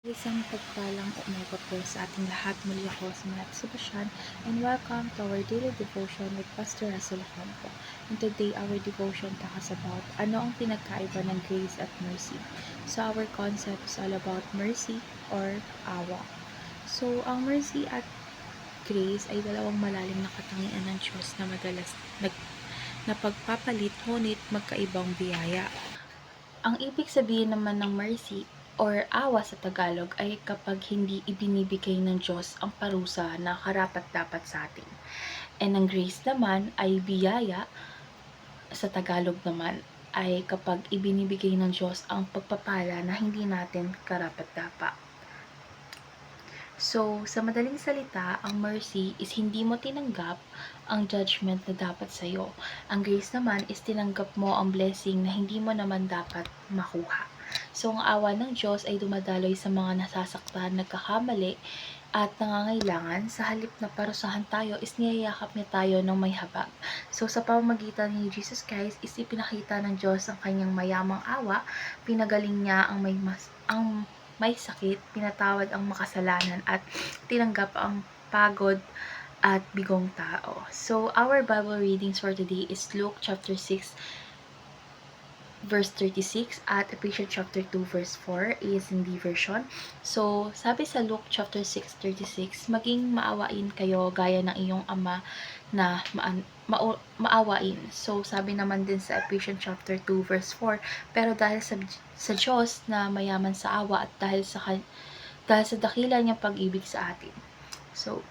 Isang pagpalang umaga po sa ating lahat. Muli ako si Matt Sebastian and welcome to our daily devotion with Pastor Russell Ocampo. And today our devotion talks about ano ang pinagkaiba ng grace at mercy. So our concept is all about mercy or awa. So ang mercy at grace ay dalawang malalim na katangian ng Diyos na madalas napagpapalit ngunit magkaibang biyaya. Ang ibig sabihin naman ng mercy or awa sa Tagalog ay kapag hindi ibinibigay ng Diyos ang parusa na karapat-dapat sa atin. And ang grace naman ay biyaya, sa Tagalog naman ay kapag ibinibigay ng Diyos ang pagpapala na hindi natin karapat-dapat. So, sa madaling salita, ang mercy is hindi mo tinanggap ang judgment na dapat sa'yo. Ang grace naman is tinanggap mo ang blessing na hindi mo naman dapat makuha. So, ang awa ng Diyos ay dumadaloy sa mga nasasaktan, nagkakamali, at nangangailangan. Sa halip na parusahan tayo, is niyayakap niya tayo ng may habag. So, sa pamamagitan ni Jesus Christ, is ipinakita ng Diyos ang kanyang mayamang awa, pinagaling niya ang may sakit, pinatawad ang makasalanan, at tinanggap ang pagod at bigong tao. So, our Bible readings for today is Luke chapter 6, verse 36 at Ephesians chapter 2 verse 4 is hindi version. So, sabi sa Luke chapter 6:36, maging maawain kayo gaya ng iyong ama na maawain. So, sabi naman din sa Ephesians chapter 2 verse 4, pero dahil sa Diyos na mayaman sa awa at dahil sa dakila niyang pag-ibig sa atin. So,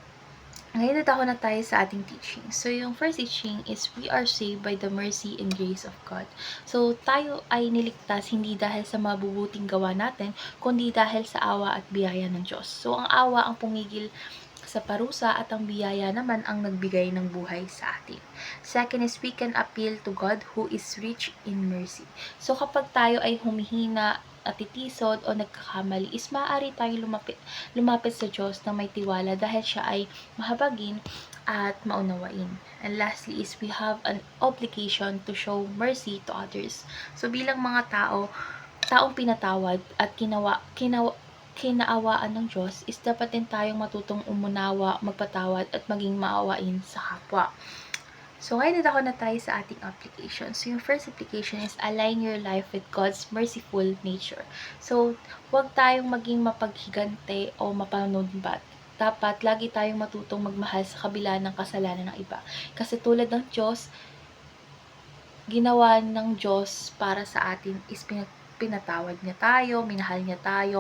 ngayon na tayo sa ating teaching. So, yung first teaching is we are saved by the mercy and grace of God. So, tayo ay niligtas hindi dahil sa mabubuting gawa natin, kundi dahil sa awa at biyaya ng Diyos. So, ang awa ang pumigil sa parusa at ang biyaya naman ang nagbigay ng buhay sa atin. Second is we can appeal to God who is rich in mercy. So, kapag tayo ay humihina, natitisod o nagkakamali, is maaari tayo lumapit sa Diyos na may tiwala dahil siya ay mahabagin at maunawain. And lastly is we have an obligation to show mercy to others. So bilang mga taong pinatawad at kinaawaan ng Diyos, is dapat din tayong matutong umunawa, magpatawad at maging maawain sa kapwa. So, ngayon na tayo sa ating application. So, yung first application is align your life with God's merciful nature. So, huwag tayong maging mapaghigante o mapanunbat. Dapat lagi tayong matutong magmahal sa kabila ng kasalanan ng iba. Kasi tulad ng Diyos, ginawa ng Diyos para sa atin is pinatawad niya tayo, minahal niya tayo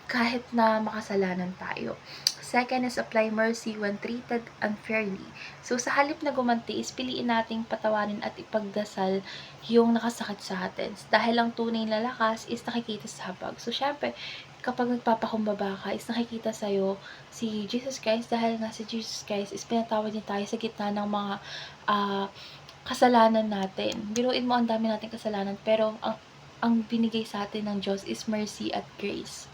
kahit na makasalanan tayo. Second is apply mercy when treated unfairly. So, sa halip na gumanti is piliin nating patawarin at ipagdasal yung nakasakit sa atin. Dahil ang tunay na lakas is nakikita sa habag. So, syempre, kapag nagpapakumbaba ka, is nakikita sa'yo si Jesus Christ dahil nga si Jesus Christ is pinatawad niya tayo sa gitna ng mga kasalanan natin. Biruin mo, ang dami nating kasalanan, pero ang binigay sa atin ng Diyos is mercy at grace.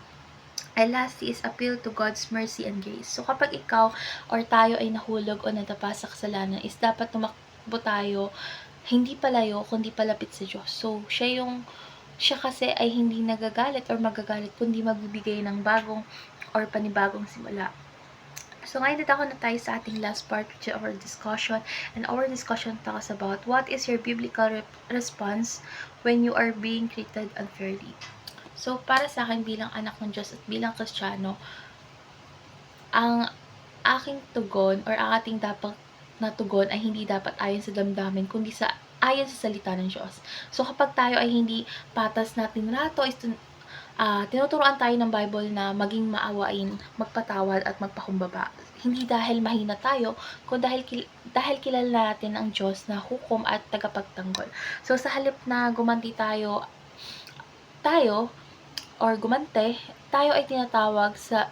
And lastly is appeal to God's mercy and grace. So, kapag ikaw or tayo ay nahulog o nadapa sa kasalanan, is dapat tumakbo tayo hindi palayo, kundi palapit sa Diyos. So, siya kasi ay hindi nagagalit or magagalit, kundi magbibigay ng bagong or panibagong simula. So, ngayon na tayo sa ating last part of our discussion. And our discussion talks about what is your biblical response when you are being treated unfairly. So, para sa akin bilang anak ng Diyos at bilang Kristiyano, ang aking tugon or ang ating dapat na tugon ay hindi dapat ayon sa damdamin, kundi ayon sa salita ng Diyos. So, kapag tayo ay hindi patas na tinrato, tinuturuan tayo ng Bible na maging maawain, magpatawad at magpakumbaba. Hindi dahil mahina tayo, kundi dahil kilala natin ang Diyos na hukom at tagapagtanggol. So, sa halip na gumanti tayo or gumante, tayo ay tinatawag sa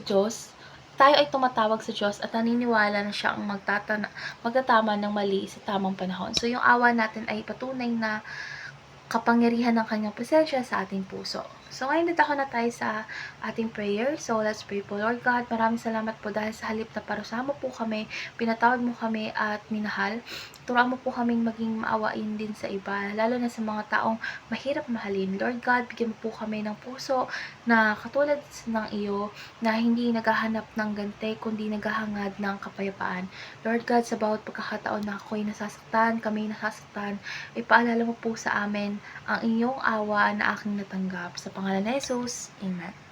Diyos. Tayo ay tumatawag sa Diyos at naniniwala na siya ang magtatama ng mali sa tamang panahon. So, yung awa natin ay patunay na kapangyarihan ng kanyang presensya sa ating puso. So, ngayon dadako na tayo sa ating prayer. So, let's pray po. Lord God, maraming salamat po dahil sa halip na parusahan mo po kami, pinatawad mo kami at minahal. Turuan mo po kaming maging maawain din sa iba, lalo na sa mga taong mahirap mahalin. Lord God, bigyan mo po kami ng puso na katulad ng iyo, na hindi naghahanap ng gante, kundi naghahangad ng kapayapaan. Lord God, sa bawat pagkakataon na ako'y nasasaktan, kami nasasaktan, ipaalala mo po sa amin ang inyong awa na aking natanggap. Sa pangalan ni Jesus, Amen.